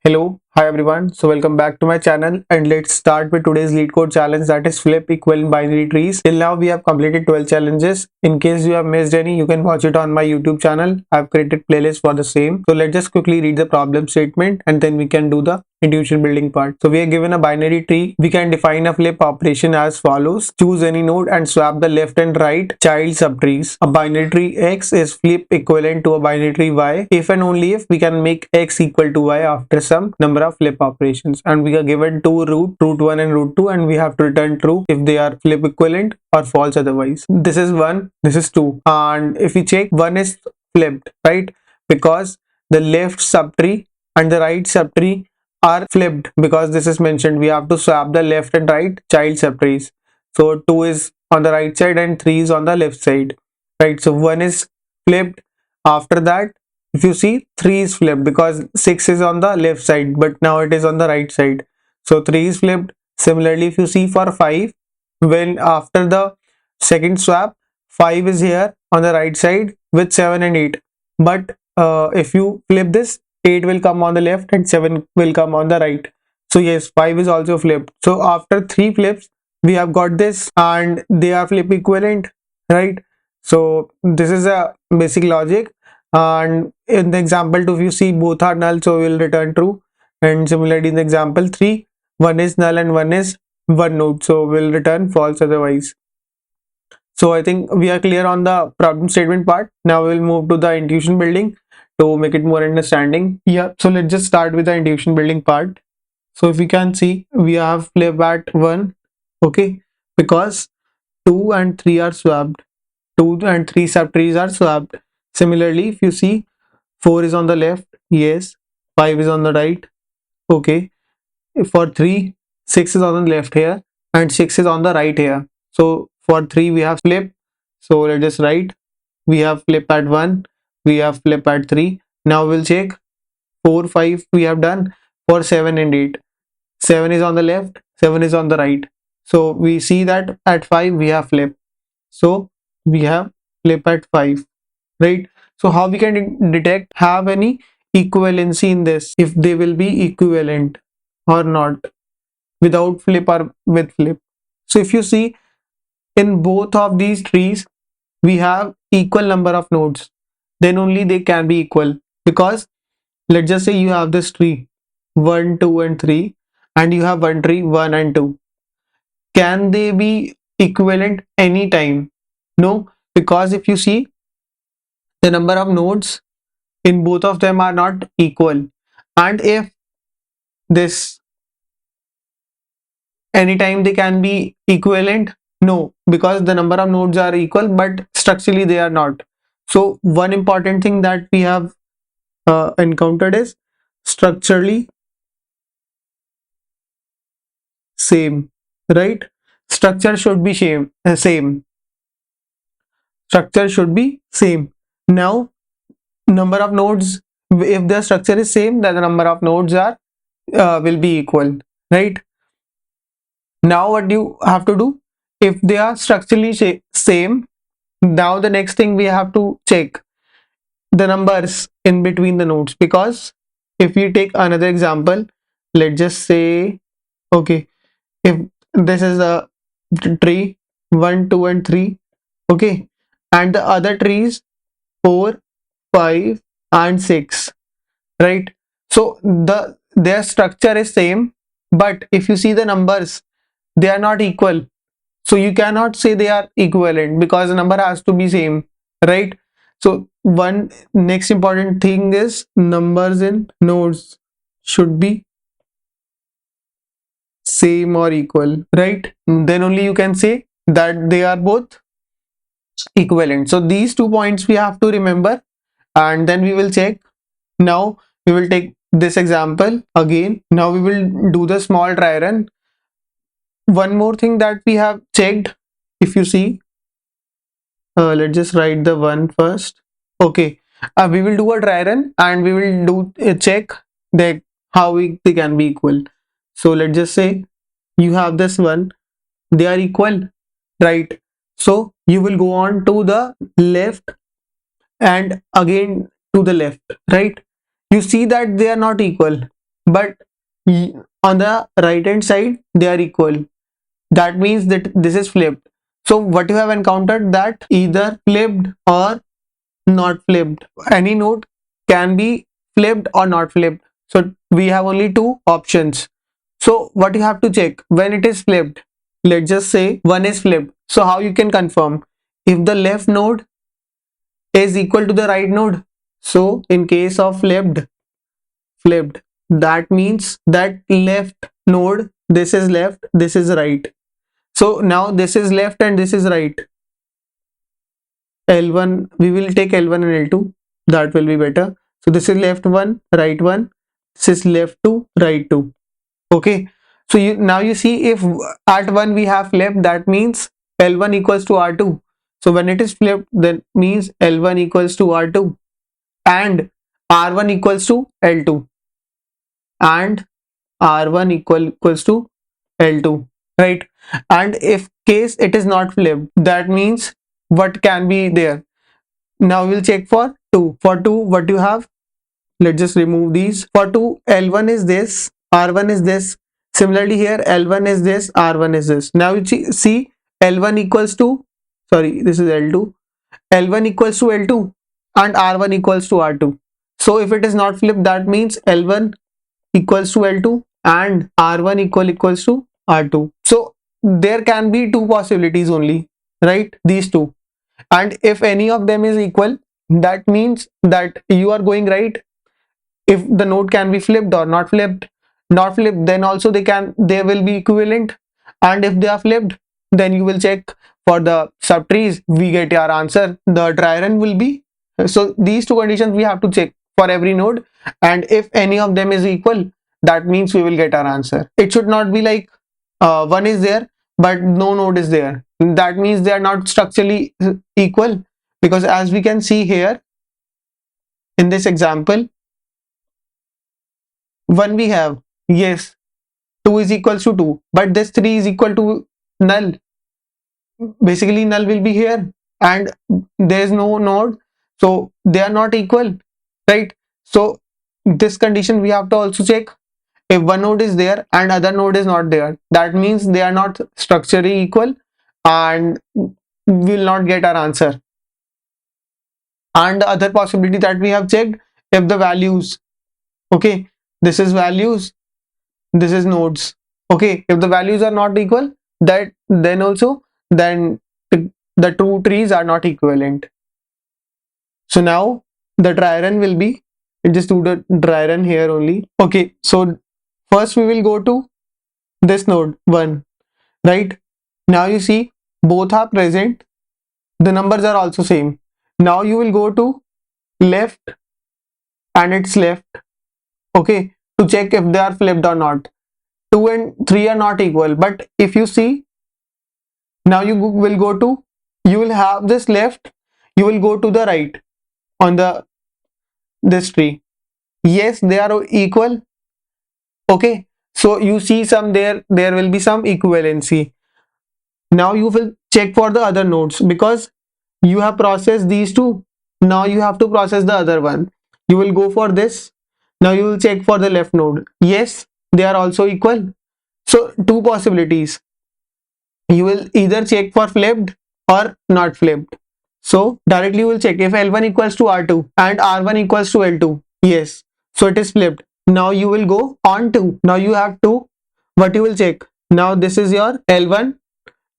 Hello, hi everyone. So welcome back to my channel and let's start with today's Leetcode challenge, that is flip equivalent binary trees. Till now we have completed 12 challenges. In case you have missed any, you can watch it on my YouTube channel. I've created playlist for the same. So let's just quickly read the problem statement and then we can do the intuition building part. So we are given a binary tree. We can define a flip operation as follows. Choose any node and swap the left and right child subtrees. A binary tree X is flip equivalent to a binary tree Y if and only if we can make X equal to Y after some number of flip operations, and we are given two root 1 and root 2, and we have to return true if they are flip equivalent or false otherwise. This is 1, this is 2, and if we check, 1 is flipped, right? Because the left subtree and the right subtree are flipped, because this is mentioned we have to swap the left and right child subtrees. So 2 is on the right side and 3 is on the left side, right? So 1 is flipped. After that, if you see, 3 is flipped because 6 is on the left side, but now it is on the right side. So 3 is flipped. Similarly, if you see for 5, when after the second swap, 5 is here on the right side with 7 and 8. But if you flip this, 8 will come on the left and 7 will come on the right. So yes, 5 is also flipped. So after 3 flips, we have got this and they are flip equivalent, right? So this is a basic logic. And in the example 2, if you see, both are null, so we will return true. And similarly in the example 3, one is null and one is one node, so we'll return false otherwise. So I think we are clear on the problem statement part. Now we'll move to the intuition building to make it more understanding. Yeah, so let's just start with the intuition building part. So if you can see, we have flip at 1, okay, because 2 and 3 are swapped. 2 and 3 subtrees are swapped. Similarly, if you see, 4 is on the left, yes, 5 is on the right, okay. For 3, 6 is on the left here and 6 is on the right here. So for 3 we have flip, so let's just write, we have flip at 1, we have flip at 3. Now we'll check, 4, 5 we have done. For 7 and 8, 7 is on the left, 7 is on the right. So we see that at 5 we have flip, so we have flip at 5, right? So how we can detect have any equivalency in this, if they will be equivalent or not, without flip or with flip. So if you see, in both of these trees we have equal number of nodes, then only they can be equal. Because let's just say you have this tree 1, 2 and 3, and you have one tree 1 and 2. Can they be equivalent anytime? No, because if you see, the number of nodes in both of them are not equal. And if this, anytime they can be equivalent, no, because the number of nodes are equal but structurally they are not. So one important thing that we have encountered is structurally same, right? Structure should be same. Structure should be same. Now number of nodes, if the structure is same, then the number of nodes are will be equal, right? Now what you have to do, if they are structurally same, now the next thing we have to check the numbers in between the nodes. Because if we take another example, let's just say, okay, if this is a tree 1, 2 and 3, okay, and the other trees 4, 5 and 6, right? So their structure is same, but if you see the numbers, they are not equal. So you cannot say they are equivalent because the number has to be same, right? So one next important thing is numbers in nodes should be same or equal, right? Then only you can say that they are both equivalent. So these 2 points we have to remember, and then we will check. Now we will take this example again. Now we will do the small try run. One more thing that we have checked, if you see, let's just write the one first. Okay, we will do a try run and we will do a check that how they can be equal. So let's just say you have this one, they are equal, right? So you will go on to the left and again to the left, right? You see that they are not equal. but on the right hand side they are equal. That means that this is flipped. So what you have encountered, that either flipped or not flipped. Any node can be flipped or not flipped. So we have only two options. So what you have to check when it is flipped, let's just say one is flipped. So how you can confirm if the left node is equal to the right node? So in case of flipped, that means that left node, this is left, this is right. So now this is left and this is right. L1, we will take L1 and L2, that will be better. So this is left one, right one, this is left two, right two. Okay, so now you see, if at 1 we have flipped, that means L1 equals to R2. So when it is flipped, that means L1 equals to R2 and R1 equals to L2 and R1 equals to L2, right? And if case it is not flipped, that means what can be there? Now we'll check for 2. For 2, what you have? Let's just remove these. For 2, L1 is this, R1 is this. Similarly here, L1 is this, R1 is this. Now you see L1 equals to, sorry, this is L2. L1 equals to L2 and R1 equals to R2. So if it is not flipped, that means L1 equals to L2 and R1 equals to R2. So there can be two possibilities only, right? These two. And if any of them is equal, that means that you are going right. If the node can be flipped or not flipped, then also they will be equivalent. And if they are flipped, then you will check for the subtrees, we get your answer, the dry run will be. So these two conditions we have to check for every node, and if any of them is equal, that means we will get our answer. It should not be like one is there but no node is there, that means they are not structurally equal, because as we can see here in this example, one we have, yes, 2 is equals to 2, but this 3 is equal to null. Basically null will be here and there is no node, so they are not equal, right? So this condition we have to also check. If one node is there and other node is not there, that means they are not structurally equal and we will not get our answer. And the other possibility that we have checked, if the values, okay, this is values, this is nodes, okay, if the values are not equal, that then also the two trees are not equivalent. So now the dry run will be, just do the dry run here only. Okay, so first we will go to this node 1, right? Now you see both are present, the numbers are also same. Now you will go to left and it's left, okay, to check if they are flipped or not. 2 and 3 are not equal, but if you see, now you will go to, you will have this left, you will go to the right on this tree. Yes, they are equal, okay, so you see there will be some equivalency. Now you will check for the other nodes, because you have processed these two, now you have to process the other one. You will go for this, now you will check for the left node. Yes, they are also equal. So two possibilities, you will either check for flipped or not flipped. So directly you will check if L1 equals to R2 and R1 equals to L2, yes, so it is flipped. Now you will go on to, now you have to, what you will check, now this is your L1,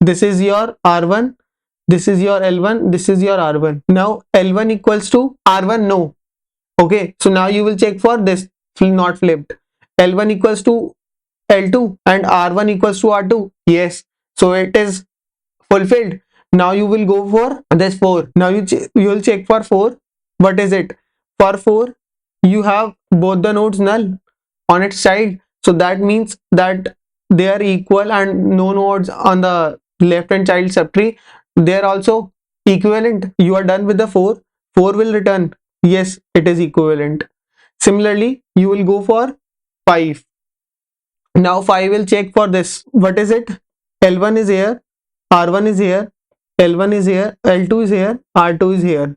this is your R1, this is your L1, this is your R1. Now L1 equals to R1, no, okay, so now you will check for this, not flipped. L1 equals to L2 and R1 equals to R2, yes, so it is fulfilled. Now you will go for this 4. Now you will check for 4. What is it? For 4, you have both the nodes null on its side. So that means that they are equal and no nodes on the left hand child subtree. They are also equivalent. You are done with the 4. 4 will return. Yes, it is equivalent. Similarly, you will go for 5. Now 5 will check for this. What is it? L1 is here, R1 is here, L1 is here, L2 is here, R2 is here.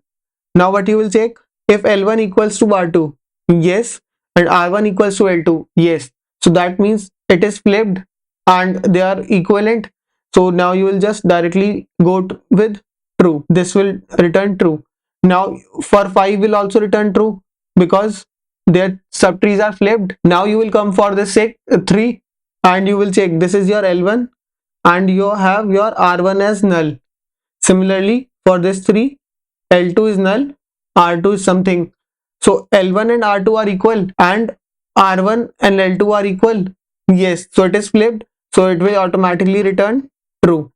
Now what you will check? If L1 equals to R2, yes, and R1 equals to L2. Yes, so that means it is flipped and they are equivalent. So now you will just directly go with true. This will return true. Now for 5 will also return true because their subtrees are flipped. Now you will come for the 3 and you will check this is your L1 and you have your R1 as null. Similarly for this 3, L2 is null, R2 is something. So L1 and R2 are equal and R1 and L2 are equal. Yes, so it is flipped. So it will automatically return true.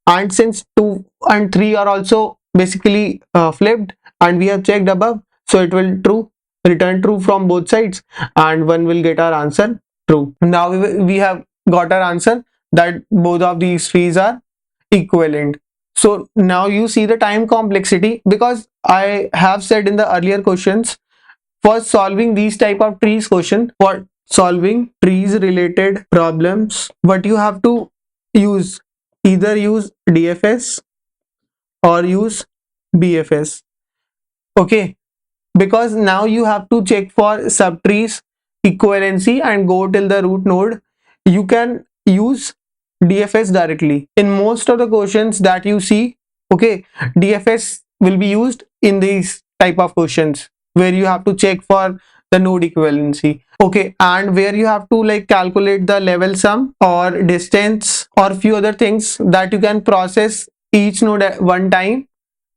And since 2 and 3 are also basically flipped and we have checked above, so it will return true from both sides and one will get our answer true. Now we have got our answer that both of these trees are equivalent. So now you see the time complexity, because I have said in the earlier questions, for solving these type of trees question, for solving trees related problems, what you have to use, either use DFS or use BFS. Okay, because now you have to check for subtrees equivalency and go till the root node. You can use DFS directly in most of the questions that you see. Okay, DFS will be used in these type of questions where you have to check for the node equivalency. Okay, and where you have to like calculate the level sum or distance or few other things that you can process each node at one time,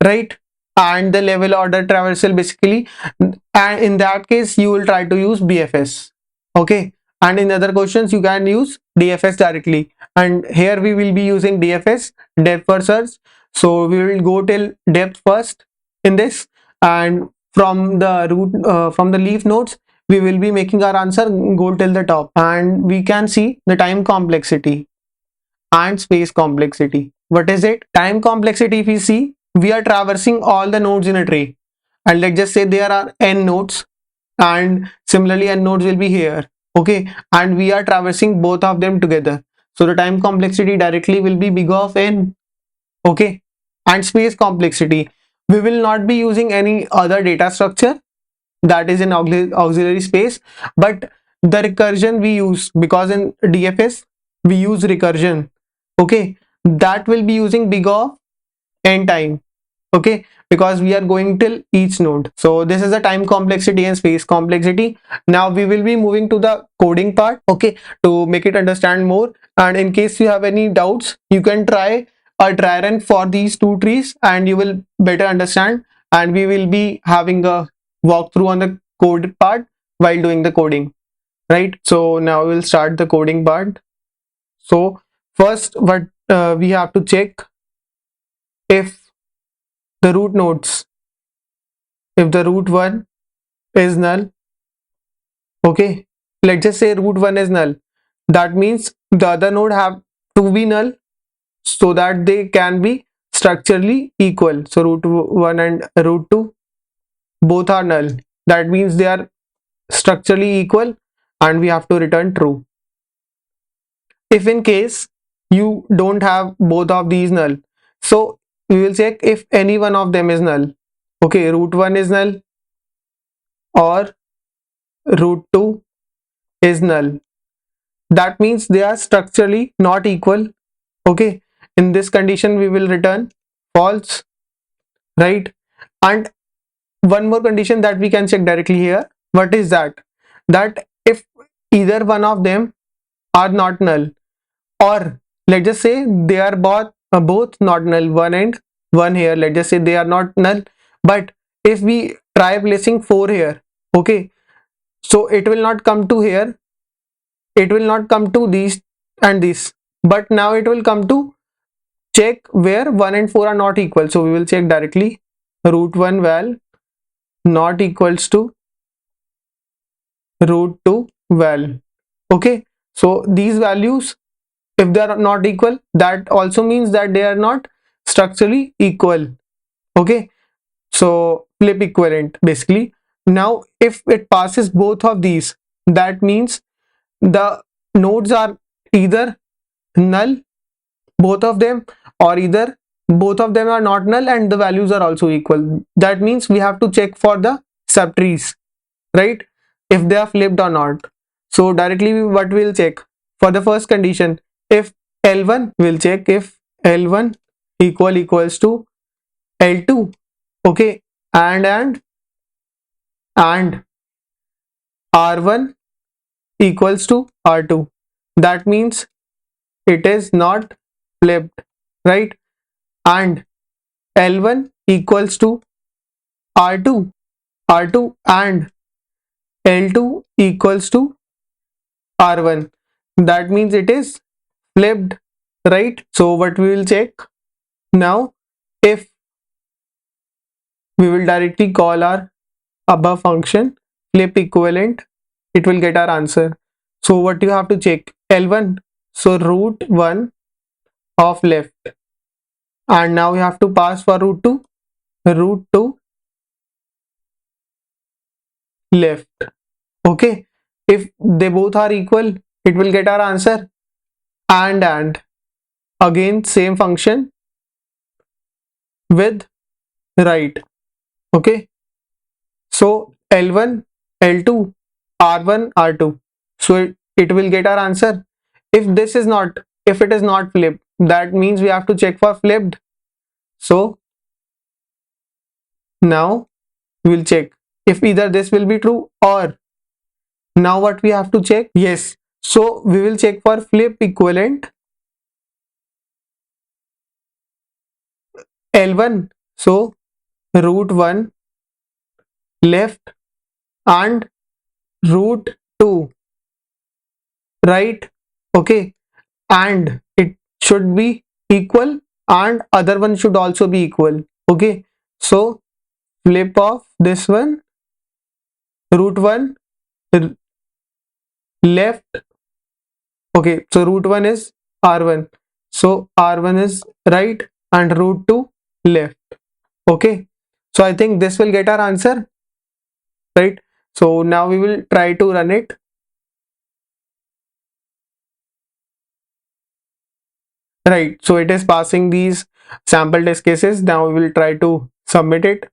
right? And the level order traversal basically, and in that case you will try to use BFS. Okay, and in other questions you can use DFS directly, and here we will be using DFS, depth first search. So we will go till depth first in this, and from the root from the leaf nodes we will be making our answer go till the top, and we can see the time complexity and space complexity. What is it? Time complexity, if we see, we are traversing all the nodes in a tree, and let's just say there are n nodes, and similarly n nodes will be here. Okay, and we are traversing both of them together, so the time complexity directly will be big of n. Okay, and space complexity, we will not be using any other data structure that is in auxiliary space, but the recursion we use, because in DFS we use recursion. Okay, that will be using big of n time. Okay, because we are going till each node. So this is the time complexity and space complexity. Now we will be moving to the coding part, okay, to make it understand more. And in case you have any doubts, you can try a dry run for these two trees and you will better understand, and we will be having a walkthrough on the code part while doing the coding, right? So now we'll start the coding part. So first what we have to check, if the root nodes, if the root 1 is null, okay, let's just say root 1 is null, that means the other node have to be null so that they can be structurally equal. So root 1 and root 2 both are null, that means they are structurally equal and we have to return true. If in case you don't have both of these null, so we will check if any one of them is null. Okay, root 1 is null or root 2 is null, that means they are structurally not equal. Okay, in this condition we will return false, right? And one more condition that we can check directly here, what is that, that if either one of them are not null, or let's just say they are both not null, 1 and 1 here, let's just say they are not null, but if we try placing 4 here, okay, so it will not come to here, it will not come to these and this, but now it will come to check where 1 and 4 are not equal. So we will check directly root 1 val not equals to root 2 val. Okay, so these values, if they are not equal, that also means that they are not structurally equal. Okay, so flip equivalent basically. Now if it passes both of these, that means the nodes are either null, both of them, or either both of them are not null and the values are also equal. That means we have to check for the subtrees, right? if they are flipped or not. So directly what we'll check for the first condition, if L1, we'll check if L1 equals to L2, okay, and R1 equals to R2. That means it is not flipped, right? And L1 equals to R2, R2 and L2 equals to R1. That means it is flipped, right? So what we will check now, if we will directly call our above function flip equivalent, it will get our answer. So what you have to check, L1, so root 1 of left, and now we have to pass for root 2 left, okay. If they both are equal, it will get our answer. And again same function with right, okay. So L1, L2, R1, R2, so it will get our answer. If this is not, if it is not flipped, that means we have to check for flipped. So now we will check if either this will be true, or now what we have to check, yes, so we will check for flip equivalent L1, so root 1 left and root 2 right, okay, and it should be equal and other one should also be equal, okay. So flip of this one, root 1 left, okay, so root 1 is R1, so R1 is right and root 2 left, okay. So I think this will get our answer, right? So now we will try to run it. Right, so it is passing these sample test cases. Now we will try to submit it.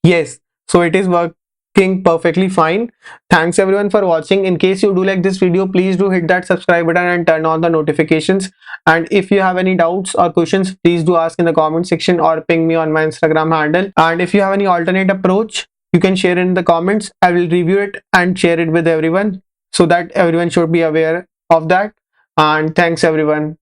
Yes, so it is working perfectly fine. Thanks everyone for watching. In case you do like this video, please do hit that subscribe button and turn on the notifications. And if you have any doubts or questions, please do ask in the comment section or ping me on my Instagram handle. And if you have any alternate approach, you can share in the comments. I will review it and share it with everyone so that everyone should be aware of that. And thanks everyone.